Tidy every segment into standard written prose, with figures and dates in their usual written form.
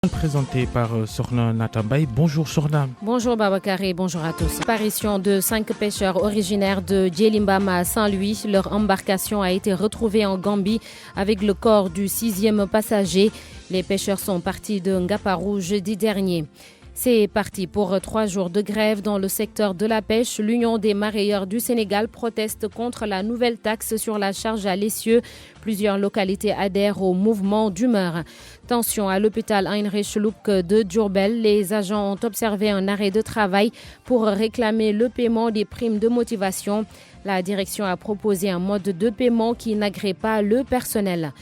Présenté par Sorna Natambay. Bonjour Sorna. Bonjour Babacaré, bonjour à tous. Apparition de 5 pêcheurs originaires de Djelimbama à Saint-Louis. Leur embarcation a été retrouvée en Gambie avec le corps du 6e passager. Les pêcheurs sont partis de Ngaparou jeudi dernier. C'est parti pour 3 jours de grève dans le secteur de la pêche. L'Union des mareyeurs du Sénégal proteste contre la nouvelle taxe sur la charge à l'essieu. Plusieurs localités adhèrent au mouvement d'humeur. Tension à l'hôpital Heinrich Lubke de Diourbel. Les agents ont observé un arrêt de travail pour réclamer le paiement des primes de motivation. La direction a proposé un mode de paiement qui n'agrée pas le personnel.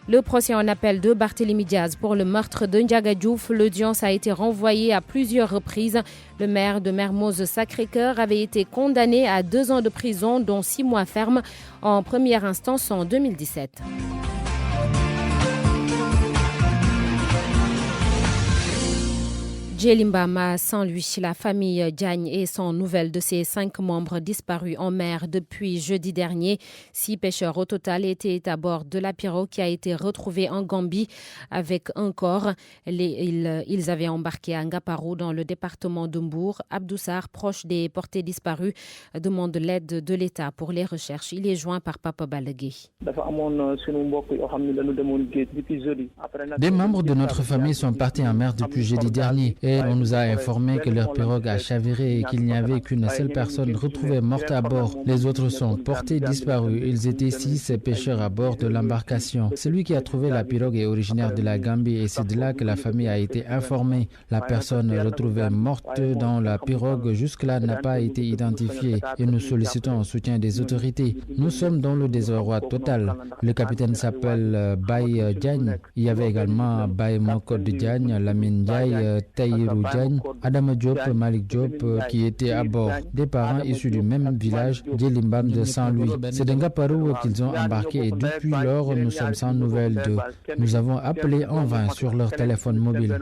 Le procès en appel de Barthélémy Diaz pour le meurtre de Ndiaga Diouf, l'audience a été renvoyée à plusieurs reprises. Le maire de Mermoz Sacré-Cœur avait été condamné à 2 ans de prison, dont 6 mois ferme, en première instance en 2017. Djelimbama, Saint-Louis, la famille Diagne est sans nouvelles de ses 5 membres disparus en mer depuis jeudi dernier. 6 pêcheurs au total étaient à bord de la pirogue qui a été retrouvée en Gambie avec un corps. Ils avaient embarqué à Ngaparou dans le département de Mbour. Abdoussar, proche des portés disparus, demande l'aide de l'État pour les recherches. Il est joint par Papa Balagué. Des membres de notre famille sont partis en mer depuis jeudi dernier. Et on nous a informé que leur pirogue a chaviré et qu'il n'y avait qu'une seule personne retrouvée morte à bord. Les autres sont portés disparus. Ils étaient 6 pêcheurs à bord de l'embarcation. Celui qui a trouvé la pirogue est originaire de la Gambie et c'est de là que la famille a été informée. La personne retrouvée morte dans la pirogue jusque-là n'a pas été identifiée et nous sollicitons un soutien des autorités. Nous sommes dans le désarroi total. Le capitaine s'appelle Baye Diagne. Il y avait également Baye Mokod Diagne, Lamine Diaye, Taïrou Diagne, Adama Diop, Malik Diop qui étaient à bord. Des parents issus du même village, Djelimbam de Saint-Louis. C'est de Ngaparou qu'ils ont embarqué et depuis lors, nous sommes sans nouvelles d'eux. Nous avons appelé en vain sur leur téléphone mobile.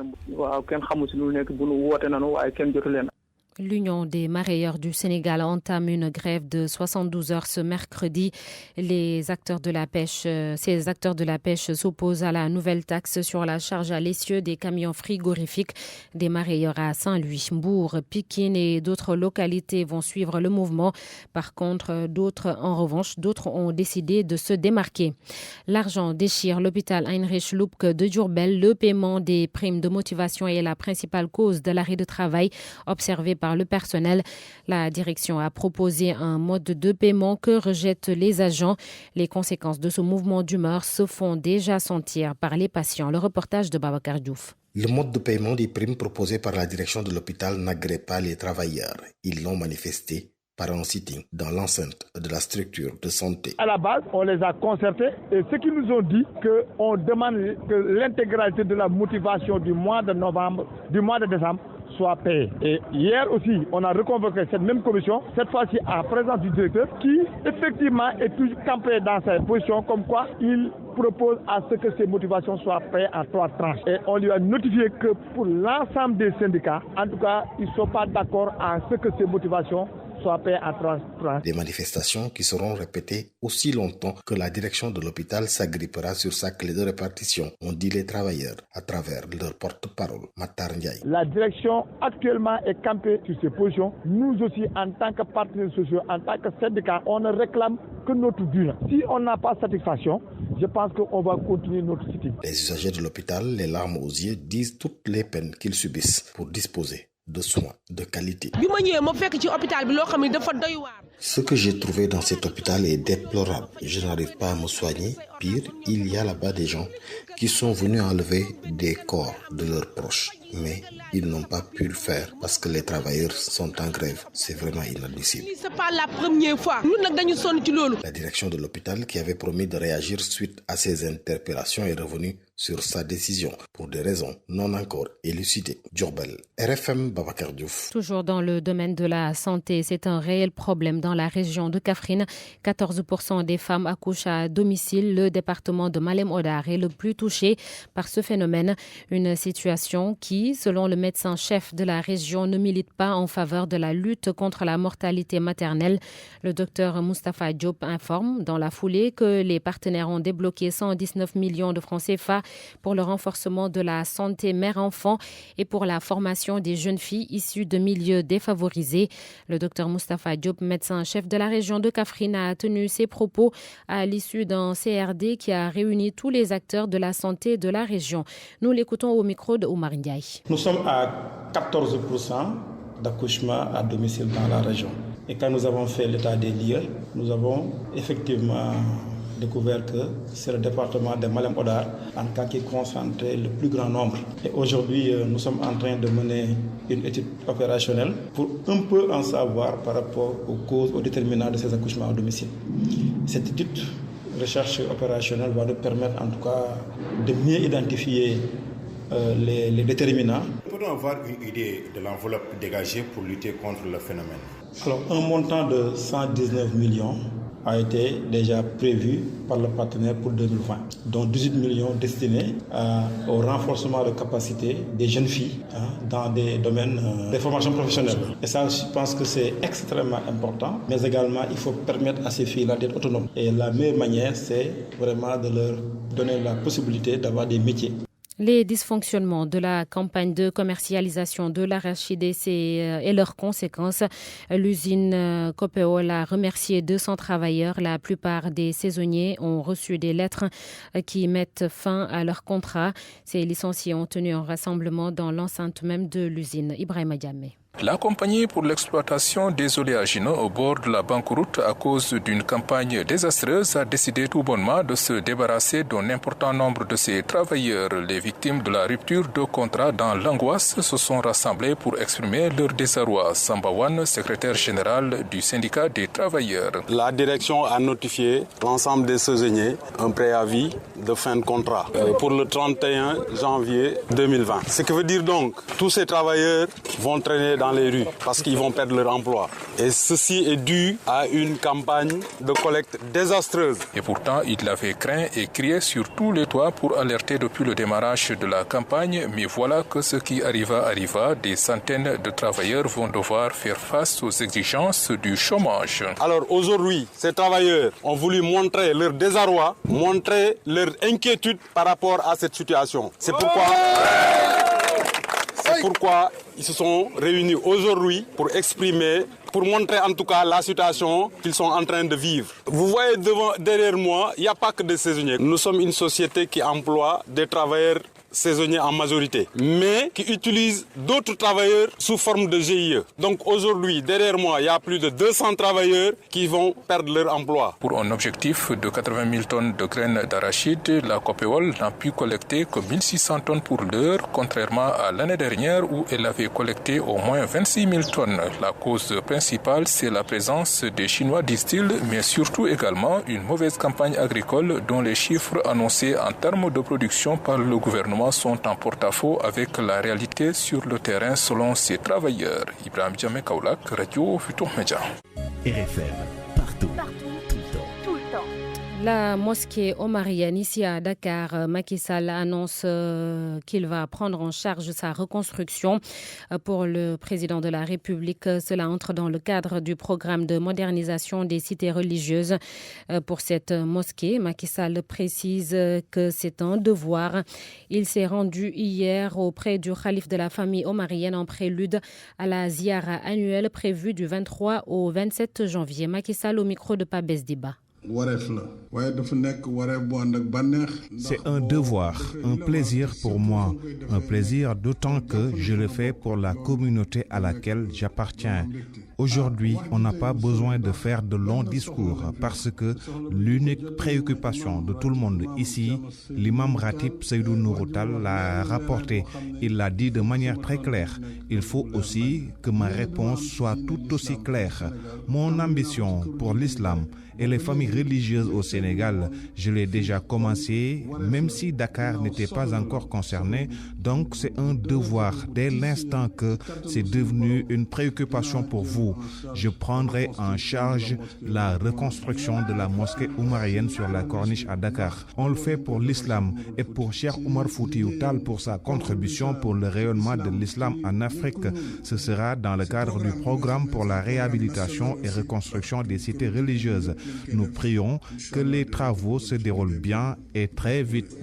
L'Union des mareyeurs du Sénégal entame une grève de 72 heures ce mercredi. Ces acteurs de la pêche s'opposent à la nouvelle taxe sur la charge à l'essieu des camions frigorifiques. Des mareyeurs à Saint-Louis, Mbour, Pikine et d'autres localités vont suivre le mouvement. Par contre, d'autres ont décidé de se démarquer. L'argent déchire l'hôpital Heinrich Lubke de Diourbel. Le paiement des primes de motivation est la principale cause de l'arrêt de travail observé par le personnel. La direction a proposé un mode de paiement que rejettent les agents. Les conséquences de ce mouvement d'humeur se font déjà sentir par les patients. Le reportage de Babacar Diouf. Le mode de paiement des primes proposé par la direction de l'hôpital n'agrée pas les travailleurs. Ils l'ont manifesté par un sitting dans l'enceinte de la structure de santé. À la base, on les a concertés et ce qu'ils nous ont dit, qu'on demande que l'intégralité de la motivation du mois de décembre soit payée. Et hier aussi, on a reconvoqué cette même commission, cette fois-ci en présence du directeur, qui effectivement est toujours campé dans sa position, comme quoi il propose à ce que ces motivations soient payées en 3 tranches. Et on lui a notifié que pour l'ensemble des syndicats, en tout cas, ils ne sont pas d'accord à ce que ces motivations soient payées en 3 tranches. Des manifestations qui seront répétées aussi longtemps que la direction de l'hôpital s'agrippera sur sa clé de répartition, ont dit les travailleurs à travers leur porte-parole, Matar Ndiaye. La direction actuellement est campée sur ses positions. Nous aussi, en tant que partenaires sociaux, en tant que syndicats, on ne réclame que notre dû. Si on n'a pas satisfaction, je pense qu'on va continuer notre sitting. Les usagers de l'hôpital, les larmes aux yeux, disent toutes les peines qu'ils subissent pour disposer de soins de qualité. Ce que j'ai trouvé dans cet hôpital est déplorable. Je n'arrive pas à me soigner. Pire, il y a là-bas des gens qui sont venus enlever des corps de leurs proches. Mais ils n'ont pas pu le faire parce que les travailleurs sont en grève. C'est vraiment inadmissible. C'est pas la première fois. La direction de l'hôpital, qui avait promis de réagir suite à ces interpellations, est revenue sur sa décision pour des raisons non encore élucidées. Diourbel, RFM, Babacar Diouf. Toujours dans le domaine de la santé, c'est un réel problème dans la région de Kaffrine. 14% des femmes accouchent à domicile. Le le département de Malem Hodar est le plus touché par ce phénomène. Une situation qui, selon le médecin-chef de la région, ne milite pas en faveur de la lutte contre la mortalité maternelle. Le docteur Moustapha Diop informe dans la foulée que les partenaires ont débloqué 119 millions de francs CFA pour le renforcement de la santé mère-enfant et pour la formation des jeunes filles issues de milieux défavorisés. Le docteur Moustapha Diop, médecin-chef de la région de Kaffrine, a tenu ses propos à l'issue d'un CRD qui a réuni tous les acteurs de la santé de la région. Nous l'écoutons au micro de Oumar Ndiaye. Nous sommes à 14% d'accouchement à domicile dans la région. Et quand nous avons fait l'état des lieux, nous avons effectivement découvert que c'est le département de Malem Hodar en cas qui concentrait le plus grand nombre. Et aujourd'hui, nous sommes en train de mener une étude opérationnelle pour un peu en savoir par rapport aux causes, aux déterminants de ces accouchements à domicile. Cette étude recherche opérationnelle va nous permettre en tout cas de mieux identifier les déterminants. Peut-on avoir une idée de l'enveloppe dégagée pour lutter contre le phénomène? Alors, un montant de 119 millions a été déjà prévu par le partenaire pour 2020, dont 18 millions destinés au renforcement de capacité des jeunes filles dans des domaines des formations professionnelles. Et ça, je pense que c'est extrêmement important, mais également, il faut permettre à ces filles-là d'être autonomes. Et la meilleure manière, c'est vraiment de leur donner la possibilité d'avoir des métiers. Les dysfonctionnements de la campagne de commercialisation de l'arachide et leurs conséquences. L'usine Copéol a remercié 200 travailleurs. La plupart des saisonniers ont reçu des lettres qui mettent fin à leur contrat. Ces licenciés ont tenu un rassemblement dans l'enceinte même de l'usine. Ibrahima Diamé. La compagnie pour l'exploitation des oléagineux au bord de la banqueroute à cause d'une campagne désastreuse a décidé tout bonnement de se débarrasser d'un important nombre de ses travailleurs. Les victimes de la rupture de contrat dans l'angoisse se sont rassemblées pour exprimer leur désarroi. Samba Wane, secrétaire général du syndicat des travailleurs. La direction a notifié l'ensemble des saisonniers un préavis de fin de contrat pour le 31 janvier 2020. Ce qui veut dire donc tous ces travailleurs vont traîner dans les rues parce qu'ils vont perdre leur emploi. Et ceci est dû à une campagne de collecte désastreuse. Et pourtant, il l'avait craint et crié sur tous les toits pour alerter depuis le démarrage de la campagne. Mais voilà que ce qui arriva. Des centaines de travailleurs vont devoir faire face aux exigences du chômage. Alors aujourd'hui, ces travailleurs ont voulu montrer leur désarroi, montrer leur inquiétude par rapport à cette situation. C'est pourquoi ils se sont réunis aujourd'hui pour montrer en tout cas la situation qu'ils sont en train de vivre. Vous voyez derrière moi, il n'y a pas que des saisonniers. Nous sommes une société qui emploie des travailleurs saisonniers en majorité, mais qui utilisent d'autres travailleurs sous forme de GIE. Donc aujourd'hui, derrière moi, il y a plus de 200 travailleurs qui vont perdre leur emploi. Pour un objectif de 80 000 tonnes de graines d'arachide, la Copéol n'a pu collecter que 1600 tonnes pour l'heure, contrairement à l'année dernière où elle avait collecté au moins 26 000 tonnes. La cause principale, c'est la présence des Chinois, disent-ils, mais surtout également une mauvaise campagne agricole dont les chiffres annoncés en termes de production par le gouvernement sont en porte-à-faux avec la réalité sur le terrain selon ces travailleurs. Ibrahim Djamé Kaoulak, Radio Futur Média. RFM, partout. Tout le temps. La mosquée omarienne ici à Dakar, Macky Sall annonce qu'il va prendre en charge sa reconstruction. Pour le président de la République, cela entre dans le cadre du programme de modernisation des cités religieuses. Pour cette mosquée, Macky Sall précise que c'est un devoir. Il s'est rendu hier auprès du khalife de la famille omarienne en prélude à la ziyara annuelle prévue du 23 au 27 janvier. Macky Sall au micro de Pape Besdiba. C'est un devoir, un plaisir pour moi, un plaisir d'autant que je le fais pour la communauté à laquelle j'appartiens. Aujourd'hui, on n'a pas besoin de faire de longs discours parce que l'unique préoccupation de tout le monde ici, l'imam Ratib Seydou Nouroutal l'a rapporté. Il l'a dit de manière très claire. Il faut aussi que ma réponse soit tout aussi claire. Mon ambition pour l'islam et les familles religieuses au Sénégal, je l'ai déjà commencé, même si Dakar n'était pas encore concerné. Donc c'est un devoir dès l'instant que c'est devenu une préoccupation pour vous. vous. Je prendrai en charge la reconstruction de la mosquée oumarienne sur la corniche à Dakar. On le fait pour l'islam et pour Cheikh Oumar Foutiyou Tall pour sa contribution pour le rayonnement de l'islam en Afrique. Ce sera dans le cadre du programme pour la réhabilitation et reconstruction des cités religieuses. Nous prions que les travaux se déroulent bien et très vite.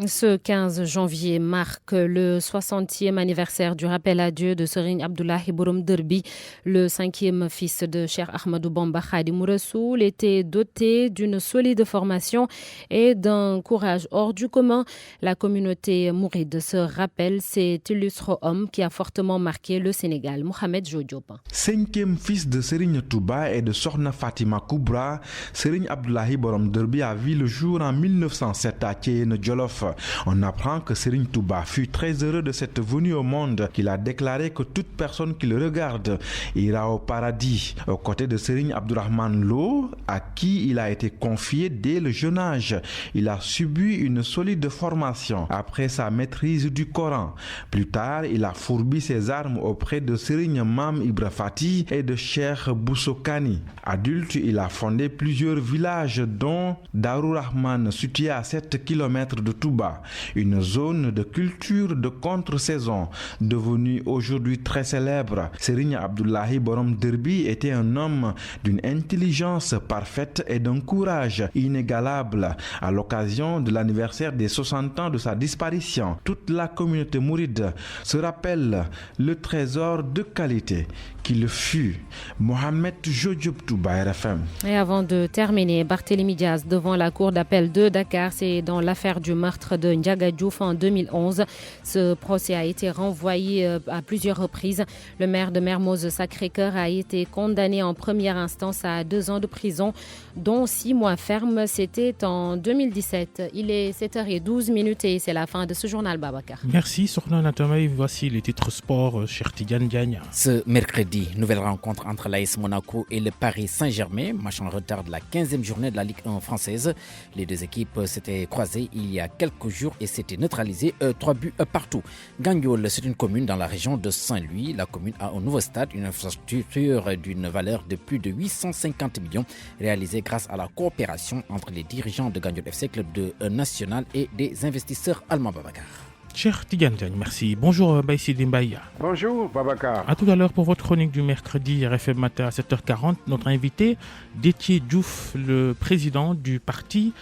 Ce 15 janvier marque le 60e anniversaire du rappel à Dieu de Serigne Abdoulaye Borom Derbi. Le 5e fils de Cheikh Ahmadou Bamba Khadimou Rassoul était doté d'une solide formation et d'un courage hors du commun. La communauté mouride se rappelle cet illustre homme qui a fortement marqué le Sénégal. Mohamed Jodiop. 5e fils de Serigne Touba et de Sokhna Fatima Koubra, Serigne Abdoulaye Borom Derbi a vu le jour en 1907 à Thiéyène Djolof. On apprend que Serigne Touba fut très heureux de cette venue au monde, qu'il a déclaré que toute personne qui le regarde ira au paradis. Aux côtés de Serigne Abdourahmane Lo, à qui il a été confié dès le jeune âge, il a subi une solide formation après sa maîtrise du Coran. Plus tard, il a fourbi ses armes auprès de Serigne Mam Ibra Fati et de Cheikh Bousso Kani. Adulte, il a fondé plusieurs villages dont Darou Rahman, situé à 7 km de Touba, une zone de culture de contre-saison devenue aujourd'hui très célèbre. Serigne Abdoulaye Borom Derbi était un homme d'une intelligence parfaite et d'un courage inégalable. À l'occasion de l'anniversaire des 60 ans de sa disparition, toute la communauté mouride se rappelle le trésor de qualité qu'il fut. Mohamed Jodiop Touba, RFM. Et avant de terminer, Barthélémy Diaz devant la cour d'appel de Dakar, c'est dans l'affaire du meurtre de Ndiaga Diouf en 2011. Ce procès a été renvoyé à plusieurs reprises. Le maire de Mermoz Sacré-Cœur a été condamné en première instance à 2 ans de prison, dont 6 mois fermes. C'était en 2017. Il est 7h12 et c'est la fin de ce journal, Babacar. Merci, Sokhna Natamaï. Voici les titres sport, cher Tidiane Diagne. Ce mercredi, nouvelle rencontre entre l'AS Monaco et le Paris Saint-Germain, match en retard de la 15e journée de la Ligue 1 française. Les deux équipes s'étaient croisées il y a quelques jours et s'étaient neutralisées 3 buts partout. Gagnol, c'est une commune dans la région de Saint-Louis. La commune a un nouveau stade, une infrastructure d'une valeur de plus de 850 millions, réalisée grâce à la coopération entre les dirigeants de Gagnol FC, club de national, et des investisseurs allemands. Babacar. Cher Tidiane Diagne, merci. Bonjour Baïsi Dimbaya. Bonjour Babacar. À tout à l'heure pour votre chronique du mercredi RFM Matin à 7h40. Notre invité, Déthié Diouf, le président du parti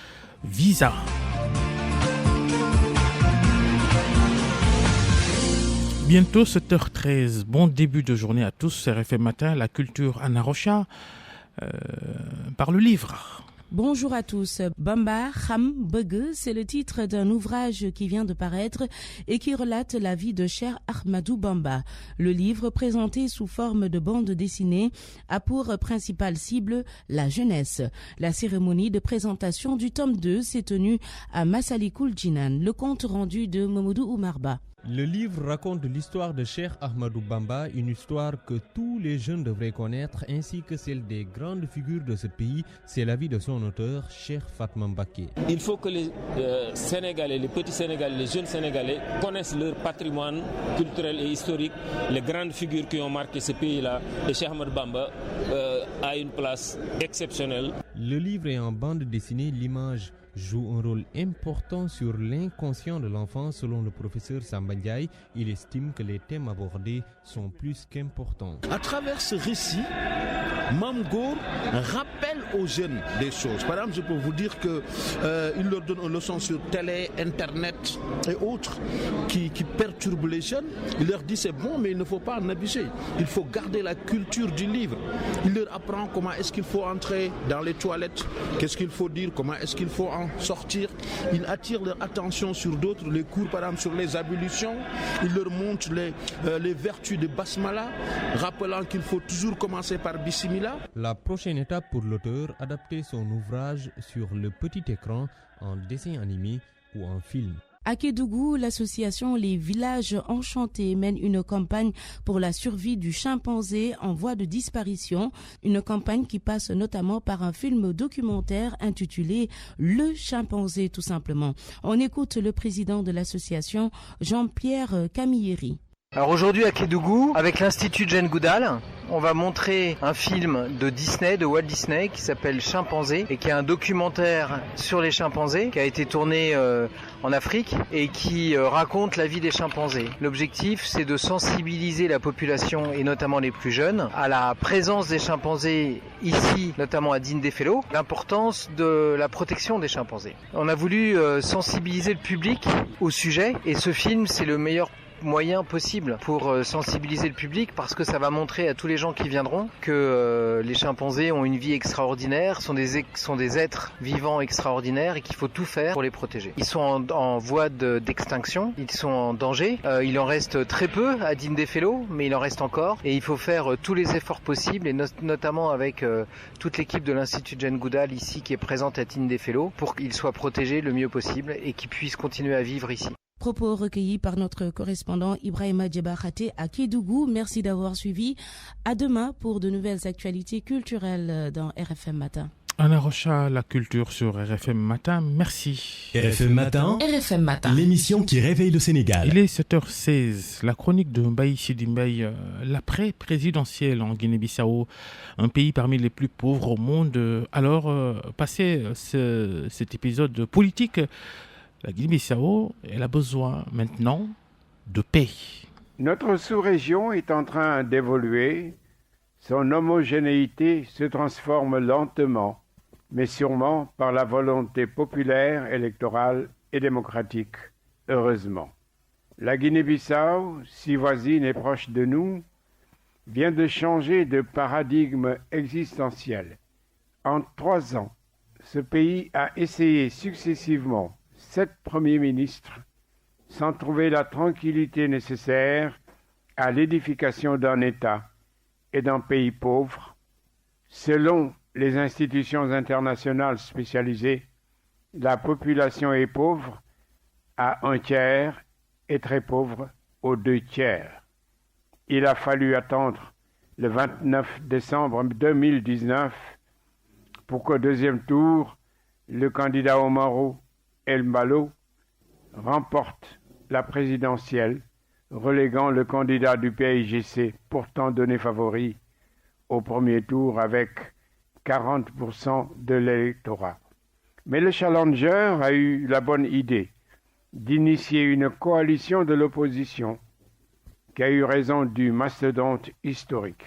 Visa. Bientôt 7h13. Bon début de journée à tous. RFM Matin, la culture Anna Rocha par le livre. Bonjour à tous. Bamba Kham Begue, c'est le titre d'un ouvrage qui vient de paraître et qui relate la vie de Cheikh Ahmadou Bamba. Le livre, présenté sous forme de bande dessinée, a pour principale cible la jeunesse. La cérémonie de présentation du tome 2 s'est tenue à Massalikul Jinan. Le compte rendu de Mamoudou Oumarba. Le livre raconte l'histoire de Cheikh Ahmadou Bamba, une histoire que tous les jeunes devraient connaître, ainsi que celle des grandes figures de ce pays. C'est l'avis de son auteur, Cheikh Fatma Mbacké. Il faut que les Sénégalais, les petits Sénégalais, les jeunes Sénégalais connaissent leur patrimoine culturel et historique, les grandes figures qui ont marqué ce pays-là. Et Cheikh Ahmadou Bamba a une place exceptionnelle. Le livre est en bande dessinée, l'image joue un rôle important sur l'inconscient de l'enfant. Selon le professeur Samba Ndiaye, il estime que les thèmes abordés sont plus qu'importants. À travers ce récit, Mame Goor rappelle aux jeunes des choses. Par exemple, je peux vous dire qu'il leur donne une leçon sur télé, internet et autres qui perturbent les jeunes. Il leur dit c'est bon, mais il ne faut pas en abuser. Il faut garder la culture du livre. Il leur apprend comment est-ce qu'il faut entrer dans les toilettes, qu'est-ce qu'il faut dire, comment est-ce qu'il faut en sortir. Il attire leur attention sur d'autres, les cours par exemple sur les ablutions. Il leur montre les vertus de Basmala, rappelant qu'il faut toujours commencer par Bismillah. La prochaine étape pour l'auteur, adapter son ouvrage sur le petit écran en dessin animé ou en film. À Kédougou, l'association Les Villages Enchantés mène une campagne pour la survie du chimpanzé en voie de disparition. Une campagne qui passe notamment par un film documentaire intitulé Le chimpanzé, tout simplement. On écoute le président de l'association, Jean-Pierre Camilleri. Alors aujourd'hui à Kédougou, avec l'Institut Jane Goodall, on va montrer un film de Disney, de Walt Disney, qui s'appelle Chimpanzé et qui est un documentaire sur les chimpanzés qui a été tourné en Afrique et qui raconte la vie des chimpanzés. L'objectif, c'est de sensibiliser la population et notamment les plus jeunes à la présence des chimpanzés ici, notamment à Dindéfelo, l'importance de la protection des chimpanzés. On a voulu sensibiliser le public au sujet et ce film, c'est le meilleur moyen possible pour sensibiliser le public parce que ça va montrer à tous les gens qui viendront que les chimpanzés ont une vie extraordinaire, sont des êtres vivants extraordinaires et qu'il faut tout faire pour les protéger. Ils sont en voie d'extinction, ils sont en danger, il en reste très peu à Dindéfelo, mais il en reste encore et il faut faire tous les efforts possibles et notamment avec toute l'équipe de l'Institut Jane Goodall ici qui est présente à Dindéfelo pour qu'ils soient protégés le mieux possible et qu'ils puissent continuer à vivre ici. Propos recueillis par notre correspondant Ibrahima Djebakhate à Kédougou. Merci d'avoir suivi. À demain pour de nouvelles actualités culturelles dans RFM Matin. Anna Rocha, la culture sur RFM Matin, merci. RFM Matin, RFM Matin, l'émission qui réveille le Sénégal. Il est 7h16, la chronique de Mbaye Sidi Mbaye, l'après-présidentielle en Guinée-Bissau, un pays parmi les plus pauvres au monde. Alors, passé cet épisode politique, la Guinée-Bissau, elle a besoin maintenant de paix. Notre sous-région est en train d'évoluer. Son homogénéité se transforme lentement, mais sûrement par la volonté populaire, électorale et démocratique, heureusement. La Guinée-Bissau, si voisine et proche de nous, vient de changer de paradigme existentiel. En 3 ans, ce pays a essayé successivement 7 premiers ministres sans trouver la tranquillité nécessaire à l'édification d'un État et d'un pays pauvre. Selon les institutions internationales spécialisées, la population est pauvre à 1/3 et très pauvre aux 2/3. Il a fallu attendre le 29 décembre 2019 pour qu'au deuxième tour, le candidat Omaro El Malo remporte la présidentielle, reléguant le candidat du PAIGC, pourtant donné favori, au premier tour avec 40% de l'électorat. Mais le challenger a eu la bonne idée d'initier une coalition de l'opposition qui a eu raison du mastodonte historique.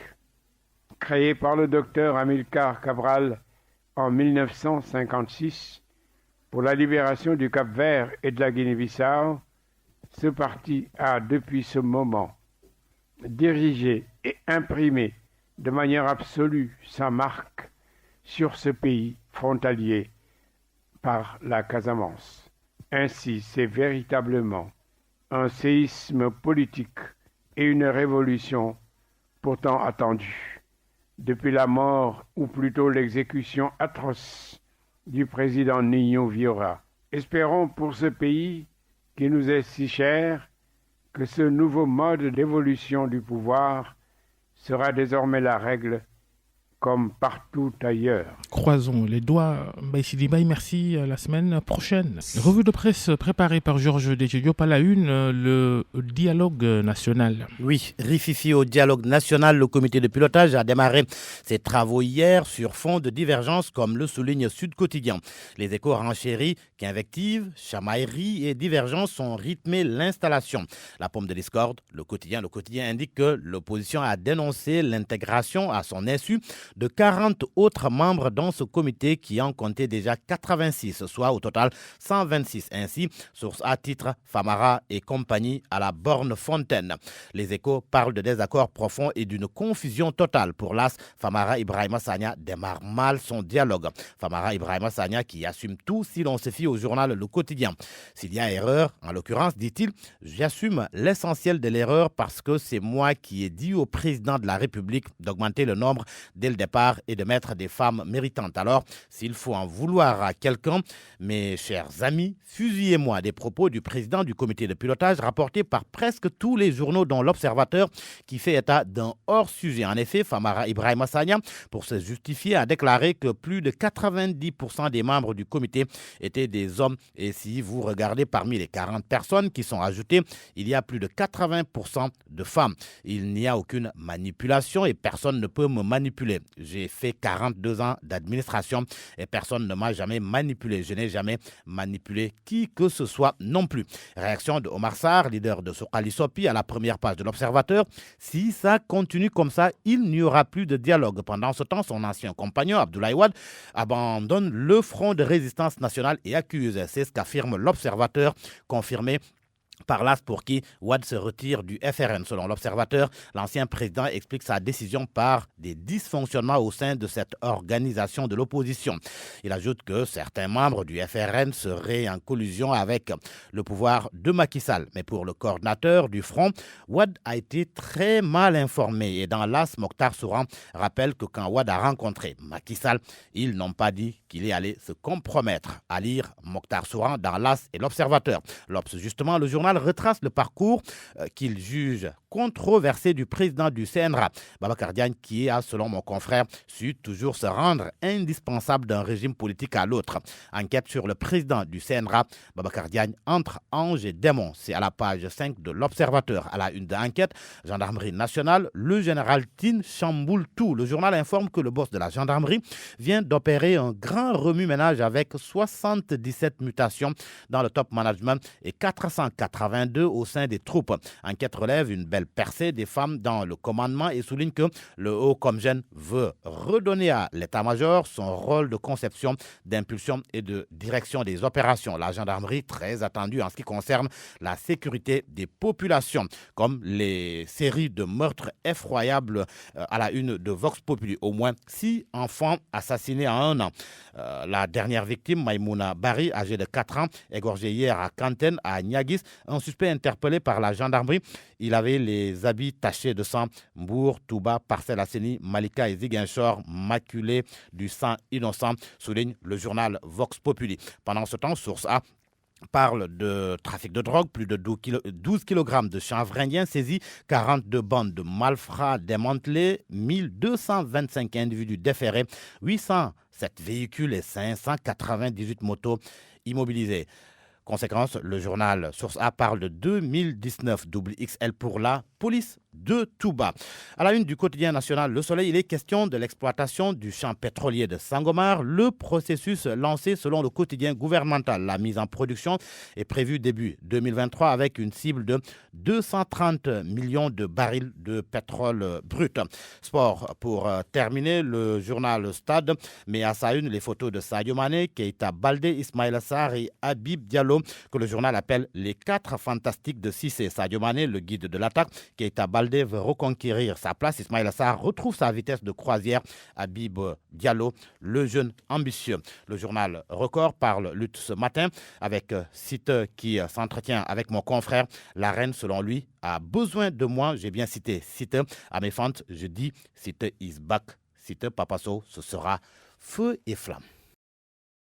Créé par le docteur Amilcar Cabral en 1956, pour la libération du Cap-Vert et de la Guinée-Bissau, ce parti a depuis ce moment dirigé et imprimé de manière absolue sa marque sur ce pays frontalier par la Casamance. Ainsi, c'est véritablement un séisme politique et une révolution pourtant attendue. Depuis la mort, ou plutôt l'exécution atroce du président Nino Viora. Espérons pour ce pays qui nous est si cher que ce nouveau mode d'évolution du pouvoir sera désormais la règle comme partout ailleurs. Croisons les doigts. Mbaye Sidi Mbaye, merci, à la semaine prochaine. Revue de presse préparée par Georges Dejedio, à la une, le dialogue national. Oui, rififi au dialogue national, le comité de pilotage a démarré ses travaux hier sur fond de divergences, comme le souligne Sud Quotidien. Les échos renchéris qu'invectives, chamailleries et divergences ont rythmé l'installation. La pomme de discorde, le quotidien indique que l'opposition a dénoncé l'intégration à son insu de 40 autres membres dans ce comité qui en comptait déjà 86, soit au total 126. Ainsi, source à titre, Famara et compagnie à la borne Fontaine. Les échos parlent de désaccords profonds et d'une confusion totale. Pour l'AS, Famara Ibrahima Sagna démarre mal son dialogue. Famara Ibrahima Sagna qui assume tout si l'on se fie au journal Le Quotidien. S'il y a erreur, en l'occurrence, dit-il, j'assume l'essentiel de l'erreur parce que c'est moi qui ai dit au président de la République d'augmenter le nombre d'élèves départ est de mettre des femmes méritantes. Alors, s'il faut en vouloir à quelqu'un, mes chers amis, fusillez-moi des propos du président du comité de pilotage rapportés par presque tous les journaux dont l'Observateur qui fait état d'un hors-sujet. En effet, Famara Ibrahima Sagna, pour se justifier, a déclaré que plus de 90% des membres du comité étaient des hommes. Et si vous regardez parmi les 40 personnes qui sont ajoutées, il y a plus de 80% de femmes. Il n'y a aucune manipulation et personne ne peut me manipuler. J'ai fait 42 ans d'administration et personne ne m'a jamais manipulé. Je n'ai jamais manipulé qui que ce soit non plus. Réaction de Omar Sarr, leader de Sokali Sopi, à la première page de l'Observateur. Si ça continue comme ça, il n'y aura plus de dialogue. Pendant ce temps, son ancien compagnon, Abdoulaye Wade, abandonne le Front de résistance nationale et accuse. C'est ce qu'affirme l'Observateur, confirmé par l'AS pour qui Wade se retire du FRN. Selon l'Observateur, l'ancien président explique sa décision par des dysfonctionnements au sein de cette organisation de l'opposition. Il ajoute que certains membres du FRN seraient en collusion avec le pouvoir de Macky Sall. Mais pour le coordinateur du Front, Wade a été très mal informé. Et dans l'AS, Mokhtar Souran rappelle que quand Wade a rencontré Macky Sall, ils n'ont pas dit qu'il est allé se compromettre. À lire Mokhtar Souran dans l'AS et l'Observateur. L'Obs, justement, le journal retrace le parcours qu'il juge controversé du président du CNRA, Babacar Diagne, qui a, selon mon confrère, su toujours se rendre indispensable d'un régime politique à l'autre. Enquête sur le président du CNRA, Babacar Diagne, entre ange et démon. C'est à la page 5 de l'Observateur. À la une de l'enquête, gendarmerie nationale, le général Tine chamboule tout. Le journal informe que le boss de la gendarmerie vient d'opérer un grand remue-ménage avec 77 mutations dans le top management et 482 au sein des troupes. Enquête relève une belle percée des femmes dans le commandement et souligne que le Haut-Comgène veut redonner à l'état-major son rôle de conception, d'impulsion et de direction des opérations. La gendarmerie, très attendue en ce qui concerne la sécurité des populations, comme les séries de meurtres effroyables à la une de Vox Populi. Au moins 6 enfants assassinés en 1 an. La dernière victime, Maïmouna Bari, âgée de 4 ans, égorgée hier à Kanten, à Niagis, un suspect interpellé par la gendarmerie. Il avait les habits tachés de sang. Mbour, Touba, Parcelles Asseni, Malika et Ziguinchor, maculés du sang innocent, souligne le journal Vox Populi. Pendant ce temps, Source A parle de trafic de drogue, plus de 12 kg de chanvre indien saisis, 42 bandes de malfrats démantelées, 1225 individus déférés, 807 véhicules et 598 motos immobilisées. Conséquence, le journal Source A parle de 2019 XXL pour la police de Touba. À la une du quotidien national Le Soleil, il est question de l'exploitation du champ pétrolier de Sangomar. Le processus lancé selon le quotidien gouvernemental. La mise en production est prévue début 2023 avec une cible de 230 millions de barils de pétrole brut. Sport, pour terminer, le journal Stade met à sa une les photos de Sadio Mané, Keita Baldé, Ismaïla Sarr et Habib Diallo, que le journal appelle les 4 fantastiques de Cissé. Sadio Mané, le guide de l'attaque. Keita Baldé veut reconquérir sa place. Ismaïla Sarr retrouve sa vitesse de croisière. Habib Diallo, le jeune ambitieux. Le journal Record parle lutte ce matin avec Site qui s'entretient avec mon confrère. La reine, selon lui, a besoin de moi. J'ai bien cité Site. À mes fentes, je dis Site is back. Site Papasso, ce sera feu et flamme.